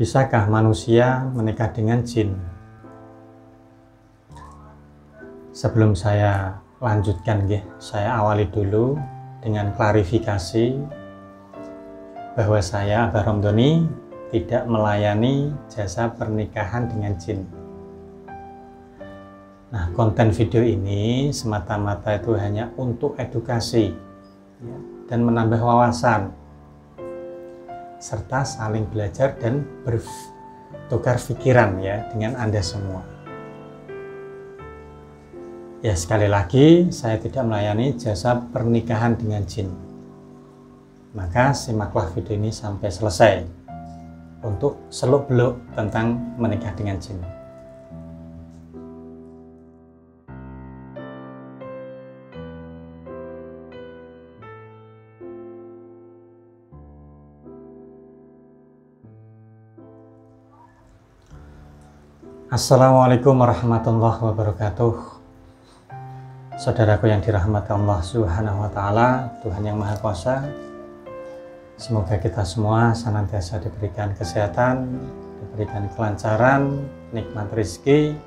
Bisakah manusia menikah dengan jin? Sebelum saya lanjutkan, saya awali dulu dengan klarifikasi bahwa saya, Abah Romdoni, tidak melayani jasa pernikahan dengan jin. Nah, konten video ini semata-mata itu hanya untuk edukasi dan menambah wawasan, serta saling belajar dan bertukar pikiran dengan Anda semua. Ya, sekali lagi, saya tidak melayani jasa pernikahan dengan jin. Maka simaklah video ini sampai selesai untuk seluk-beluk tentang menikah dengan jin. Assalamualaikum warahmatullahi wabarakatuh. Saudaraku yang dirahmati Allah Subhanahu wa Ta'ala, Tuhan yang Maha Kuasa, semoga kita semua senantiasa diberikan kesehatan, diberikan kelancaran, nikmat rezeki,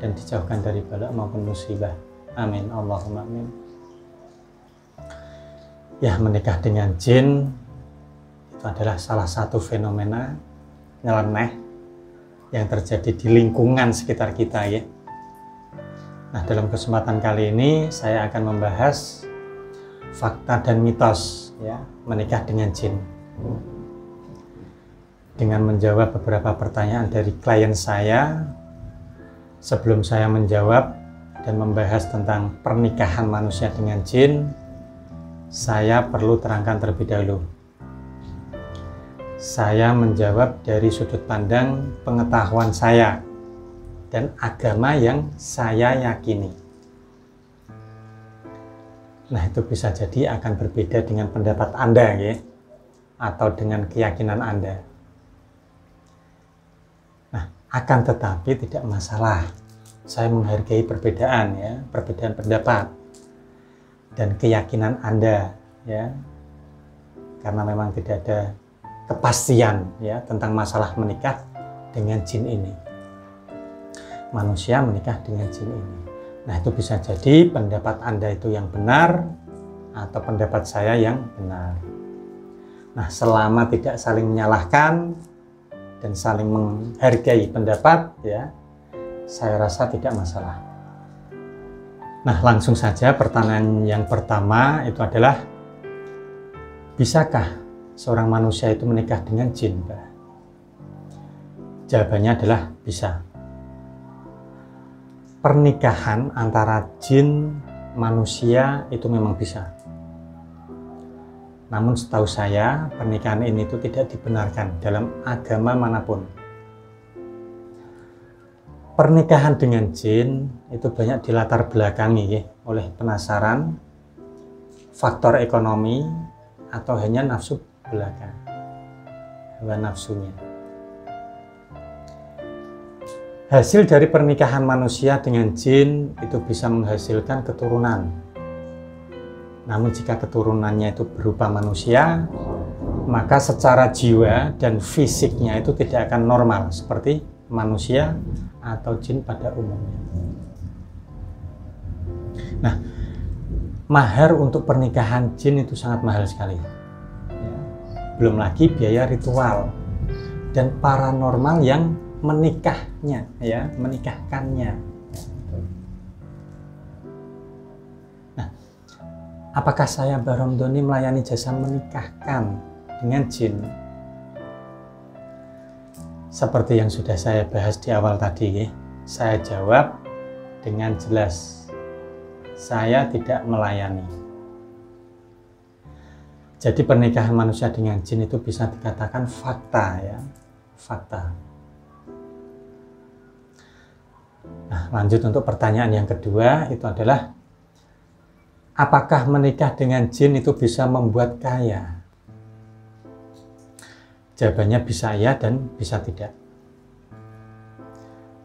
dan dijauhkan dari bala maupun musibah. Amin, Allahumma amin. Ya, menikah dengan jin itu adalah salah satu fenomena nyeleneh yang terjadi di lingkungan sekitar kita ya. Nah, dalam kesempatan kali ini saya akan membahas fakta dan mitos menikah dengan jin. Dengan menjawab beberapa pertanyaan dari klien saya, sebelum saya menjawab dan membahas tentang pernikahan manusia dengan jin, saya perlu terangkan terlebih dahulu. Saya menjawab dari sudut pandang pengetahuan saya dan agama yang saya yakini. Nah, itu bisa jadi akan berbeda dengan pendapat Anda atau dengan keyakinan Anda. Nah, akan tetapi tidak masalah. Saya menghargai perbedaan perbedaan pendapat dan keyakinan Anda karena memang tidak ada kepastian tentang masalah menikah dengan jin ini. Manusia menikah dengan jin ini. Nah, itu bisa jadi pendapat Anda itu yang benar atau pendapat saya yang benar. Nah, selama tidak saling menyalahkan dan saling menghargai pendapat saya rasa tidak masalah. Nah, langsung saja pertanyaan yang pertama itu adalah, bisakah seorang manusia itu menikah dengan jin, Mbak? Jawabannya adalah bisa. Pernikahan antara jin manusia itu memang bisa. Namun setahu saya pernikahan ini itu tidak dibenarkan dalam agama manapun. Pernikahan dengan jin itu banyak dilatar belakangi oleh penasaran, faktor ekonomi, atau hanya nafsu belaka, hawa nafsunya. Hasil dari pernikahan manusia dengan jin itu bisa menghasilkan keturunan. Namun jika keturunannya itu berupa manusia, maka secara jiwa dan fisiknya itu tidak akan normal seperti manusia atau jin pada umumnya. Nah, mahar untuk pernikahan jin itu sangat mahal sekali. Belum lagi biaya ritual dan paranormal yang menikahkannya. Nah, apakah saya, Abah Romdoni, melayani jasa menikahkan dengan jin? Seperti yang sudah saya bahas di awal tadi, saya jawab dengan jelas, saya tidak melayani. Jadi pernikahan manusia dengan jin itu bisa dikatakan fakta fakta. Nah, lanjut untuk pertanyaan yang kedua itu adalah, apakah menikah dengan jin itu bisa membuat kaya? Jawabannya bisa ya dan bisa tidak.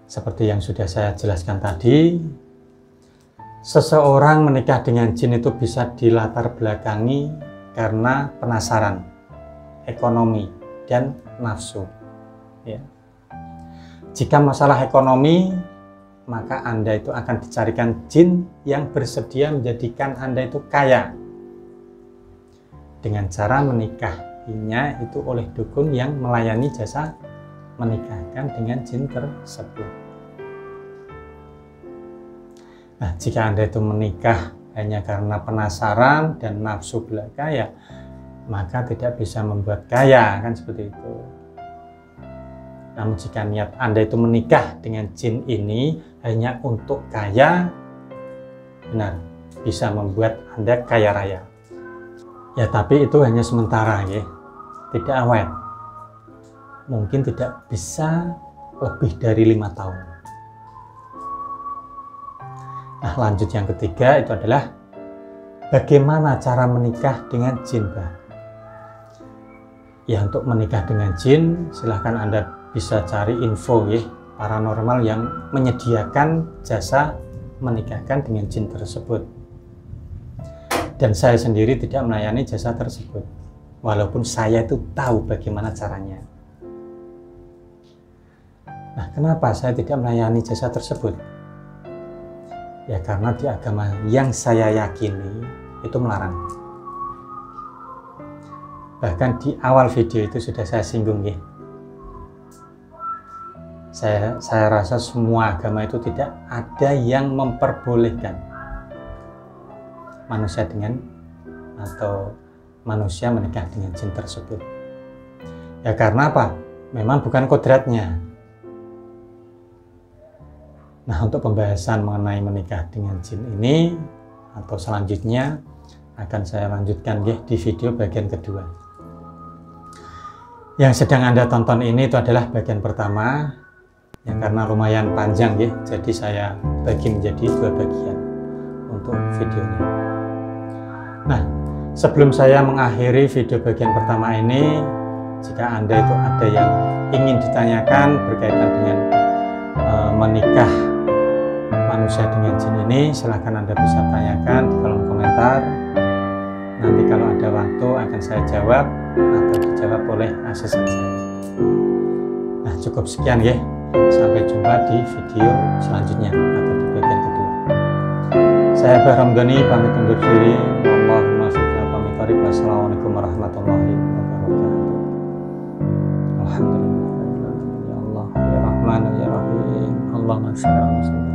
Seperti yang sudah saya jelaskan tadi, seseorang menikah dengan jin itu bisa dilatar belakangi karena penasaran, ekonomi, dan nafsu. ya. Jika masalah ekonomi, maka Anda itu akan dicarikan jin yang bersedia menjadikan Anda itu kaya dengan cara menikahinya itu oleh dukun yang melayani jasa menikahkan dengan jin tersebut. Nah, jika Anda itu menikah hanya karena penasaran dan nafsu belaka, ya maka tidak bisa membuat kaya, kan seperti itu. Namun jika niat Anda itu menikah dengan jin ini hanya untuk kaya, benar, bisa membuat Anda kaya raya. Ya tapi itu hanya sementara ya, tidak awet. Mungkin tidak bisa lebih dari 5 tahun. Nah, lanjut yang ketiga itu adalah bagaimana cara menikah dengan jin, Bah? Ya, untuk menikah dengan jin silahkan Anda bisa cari info ya, paranormal yang menyediakan jasa menikahkan dengan jin tersebut. Dan saya sendiri tidak melayani jasa tersebut, walaupun saya itu tahu bagaimana caranya. Nah, kenapa saya tidak melayani jasa tersebut? Ya karena di agama yang saya yakini itu melarang. Bahkan di awal video itu sudah saya singgung ya. Saya rasa semua agama itu tidak ada yang memperbolehkan manusia manusia menikah dengan jin tersebut. Ya karena apa? Memang bukan kodratnya. Nah, untuk pembahasan mengenai menikah dengan jin ini atau selanjutnya akan saya lanjutkan ya di video bagian kedua. Yang sedang Anda tonton ini itu adalah bagian pertama, ya karena lumayan panjang ya, jadi saya bagi menjadi 2 bagian untuk videonya. Nah, sebelum saya mengakhiri video bagian pertama ini, jika Anda itu ada yang ingin ditanyakan berkaitan dengan menikah manusia dengan jin ini, silahkan Anda bisa tanyakan di kolom komentar. Nanti kalau ada waktu akan saya jawab atau dijawab oleh asisten saya. Nah, cukup sekian ya. Sampai jumpa di video selanjutnya atau di bagian kedua. Saya Bah Ramdhani pamit undur diri. Allahumma sholli ala Muhammad. Wassalamualaikum warahmatullahi wabarakatuh. Alhamdulillah ya Allah ya Rahman ya Rahim. Allahumma sholli ala Muhammad.